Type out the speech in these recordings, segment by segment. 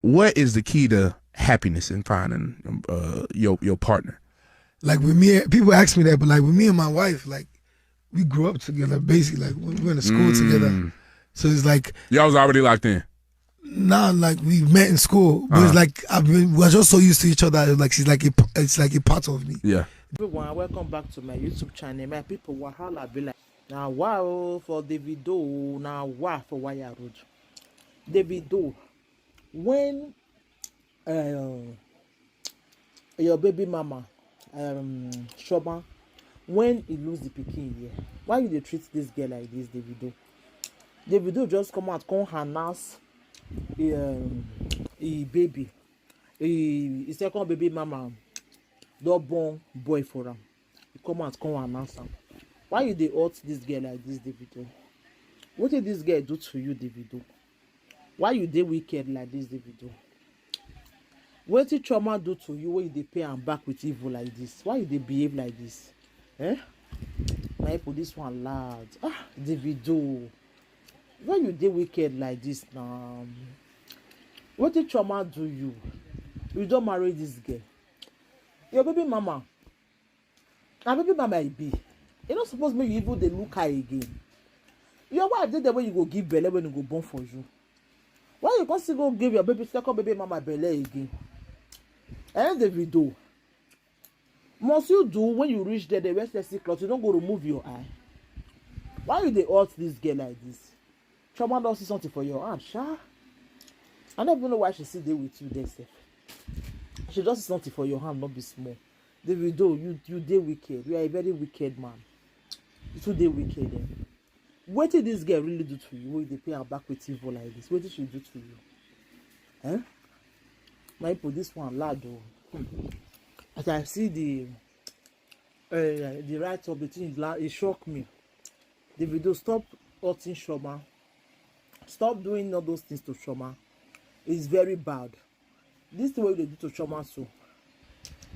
what is the key to happiness in finding your partner? Like with me, people ask me that, but like with me and my wife, like we grew up together. Basically, like we went to school together. So it's like y'all was already locked in. Nah, like we met in school, but it's like we're just so used to each other. Like it's like a part of me. Yeah. Everyone, welcome back to my YouTube channel. My people, wahala be like now wow for Davido, now wow for Wire Road. Davido, when your baby mama, Shoma, when he lose the pikin here, why you dey treat this girl like this, Davido? Davido just come out, come announce he baby, he second baby mama don born boy for am. He come out come announce am. Why you dey hurt this girl like this, Davido? Wetin this girl do to you, Davido? Why you dey wicked like this, Davido? Wetin trauma do to you when you dey pay am back with evil like this? Why you dey behave like this? Na for this one loud. Davido, why you dey wicked like this now? Wetin trauma do you? You don marry this girl. Your baby mama, na baby mama e be. You no suppose make you even dey look her again. Your wife dey there when you go give belle when you go born for you. Why you come still go give your baby second baby mama belle again? Davido, must you do when you reach there the wear sexy cloth, you don't go remove your eye? Why you dey hurt this girl like this? Trauma don see something for your hand, sha. I don't even know why she still dey with you there sef. She just see something for your hand, not be small. Davido, you dey wicked. You are a very wicked man. You too dey wicked. Wetin this girl really do to you when you dey pay her back with evil like this? Wetin she do to you? My people, this one loud though. As I see the right of the thing, it shocked me. Davido, stop hurting Shoma. Stop doing all those things to Shoma. It's very bad. This is the way they do to Shoma, so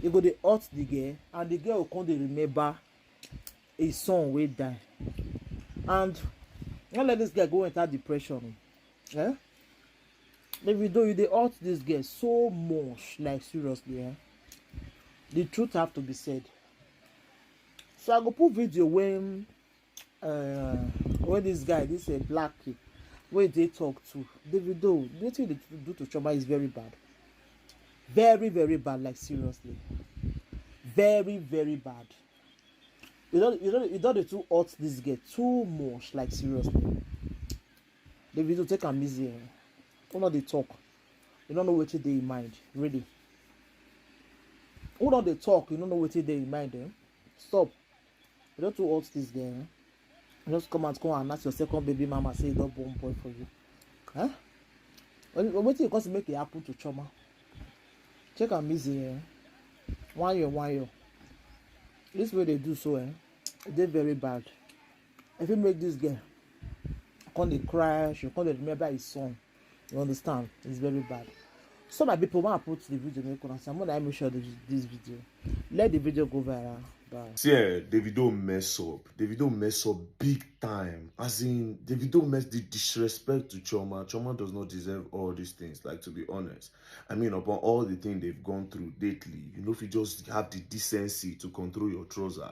you go dey hurt the girl, and the girl will come dey remember a son wey die, and don't let this girl go enter depression. Davido, you dey hurt this girl so much, like seriously. The truth have to be said. So I go put video when this guy, this black kid, wey dey talk to Davido, wetin they do to Chioma is very bad. Very, very bad, like seriously. Very, very bad. You don't dey too hurt this girl too much, like seriously. Davido, take am easy. Who no dey talk? You don't know wetin dey in mind, really. Who no dey talk? You don't know wetin dey in mind. Stop. You don't too hurt this girl. You just come and ask your second baby mama say you don born boy for you. Wetin you come to make it happen to Chioma? Check am easy. 1 year. This way they do so, they very bad. If you make this girl come dey cry, she come dey remember his son. You understand? It's very bad. So my people, when I put the video, I'm gonna make sure this video. Let the video go viral. Bye. See, Davido mess up. Davido mess up big time. As in, Davido mess the disrespect to Chioma. Chioma does not deserve all these things, like, to be honest. I mean, upon all the things they've gone through lately, you know, if you just have the decency to control your trouser.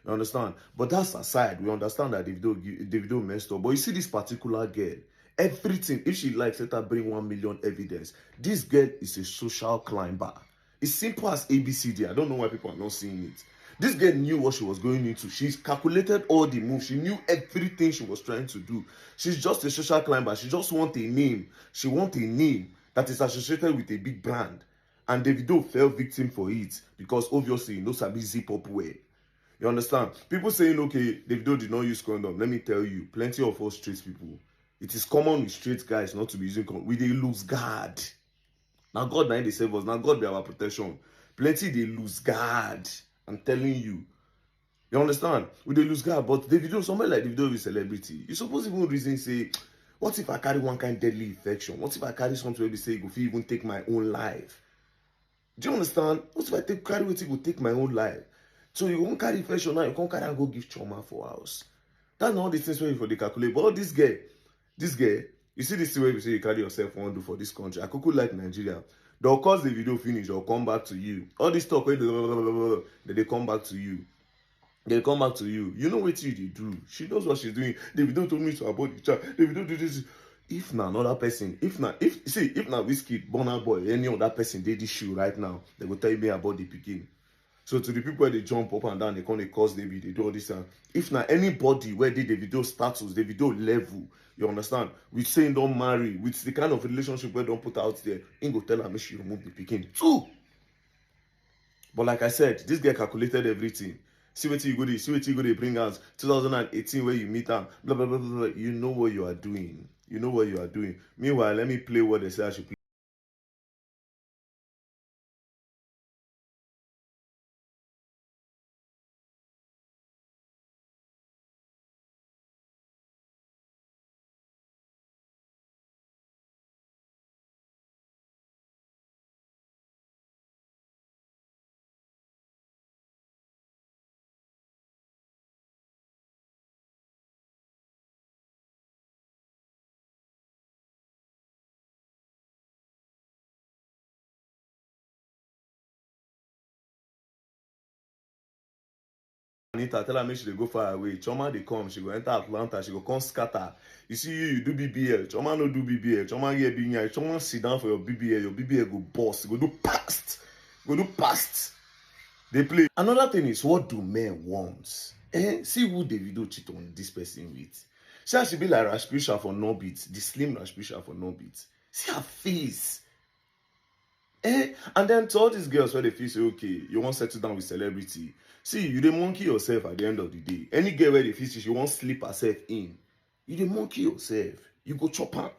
You understand? But that's aside. We understand that Davido messed up. But you see this particular girl, everything, if she likes, let her bring 1 million evidence. This girl is a social climber. It's simple as ABCD. I don't know why people are not seeing it. This girl knew what she was going into. She's calculated all the moves. She knew everything she was trying to do. She's just a social climber. She just wants a name. She wants a name that is associated with a big brand. And Davido fell victim for it because obviously, no sabi zip up way. You understand? People saying, okay, Davido did not use condom. Let me tell you, plenty of us straight people, it is common with straight guys not to be using condom. We dey lose guard. Now God na they save us. Now God be our protection. Plenty they lose guard. I'm telling you. You understand? We dey lose guard. But Davido, somebody like Davido is a celebrity. You suppose even reason say, what if I carry one kind of deadly infection? What if I carry something where they say go even take my own life? Do you understand? What if I carry wetin go take my own life? So you won't carry infection now, you can't carry and go give Chioma for house. That's not all the things where you for the calculate. But all this girl, You see this way you say you carry yourself on do for this country. I could like Nigeria. They'll cause the video finish, they'll come back to you. All this talk, they come back to you. They come back to you. You know what you do. She knows what she's doing. Davido told me to abort the child. Davido do this. If na another person, if na Whiskey, Burna Boy, any other person did this shoe right now, they will tell me about the Pikin. So to the people where they jump up and down, they come, they cause David, they do all this. If na anybody where they Davido status, Davido level, you understand? With saying don't marry, with the kind of relationship where don't put out there, ain't go tell her make she remove the Pikin too. But like I said, this guy calculated everything. See what you go to bring us 2018 where you meet them, blah blah blah blah blah. You know what you are doing. You know what you are doing. Meanwhile, let me play what they say I should play. Anita tell her make she dey go far away. Choma dey come, she go enter Atlanta, she go come scatter. You see you do BBL. Choma no do BBL. Choma get big. Choma sit down for your BBL. Your BBL go bust. Go do past. Go do past. They play. Another thing is, what do men want? See who Davido cheat on this person with. She be like Raspisha for no beats. The slim Raspisha for no beats. See her face. And then to all these girls where they feel say, okay, you want to settle down with celebrity. See, you dey monkey yourself at the end of the day. Any girl where they feel say she won't sleep herself in, you dey monkey yourself. You go chop her.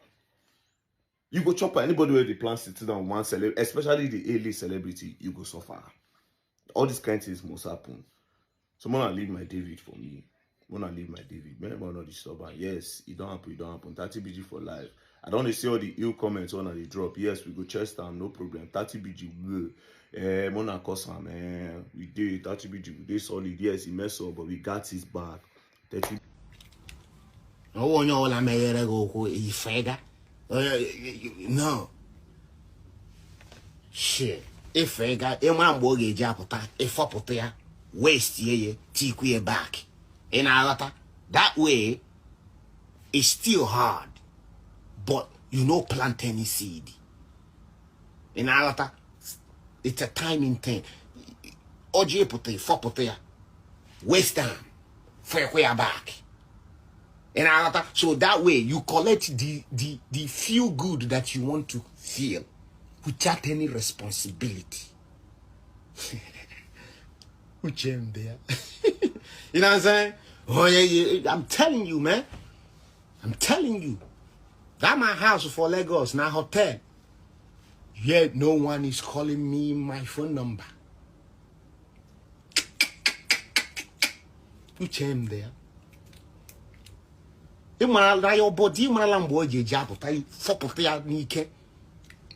You go chop her. Anybody where they plan to sit down with one celebrity, especially the A-list celebrity, you go suffer. All these kind of things must happen. So I'm gonna leave my David for me. I'm gonna leave my David. Man, I'm not disturb. Yes, it don't happen. 30 BG for life. I don't see all the ill comments on they drop. Yes, we go chest down, no problem. 30 BG, Mona Kosa, man. We did 30 BG, we did solid. Yes, he messed up, but we got his back. 30 No. Shit. Ifega, Emamboge Japota, Ifopotea, waste ye, take back. In Alata, that way, it's still hard. But you know plant any seed. In Alata, it's a timing thing. Oje pote, fopotea, waste time, fair back. In Alata, so that way you collect the feel good that you want to feel without any responsibility. Which am there? You know what I'm saying? Oh yeah, I'm telling you, man. I'm telling you. That my house for Lagos, now hotel. Yet no one is calling me my phone number. Which am there? Your body,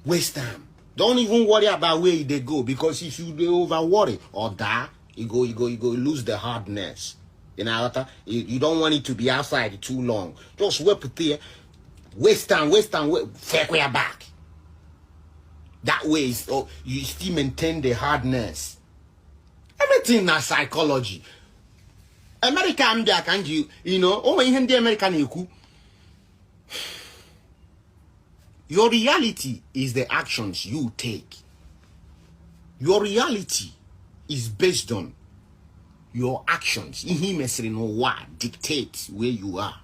waste time. Don't even worry about where they go, because if you over worry or die, you go lose the hardness. You know, you don't want it to be outside too long. Just whip it there. Waste time, fair back. That way, you still maintain the hardness. Everything is psychology. America, I'm there, can't you? You know, oh, in the American, your reality is the actions you take. Your reality is based on your actions. In what dictates where you are.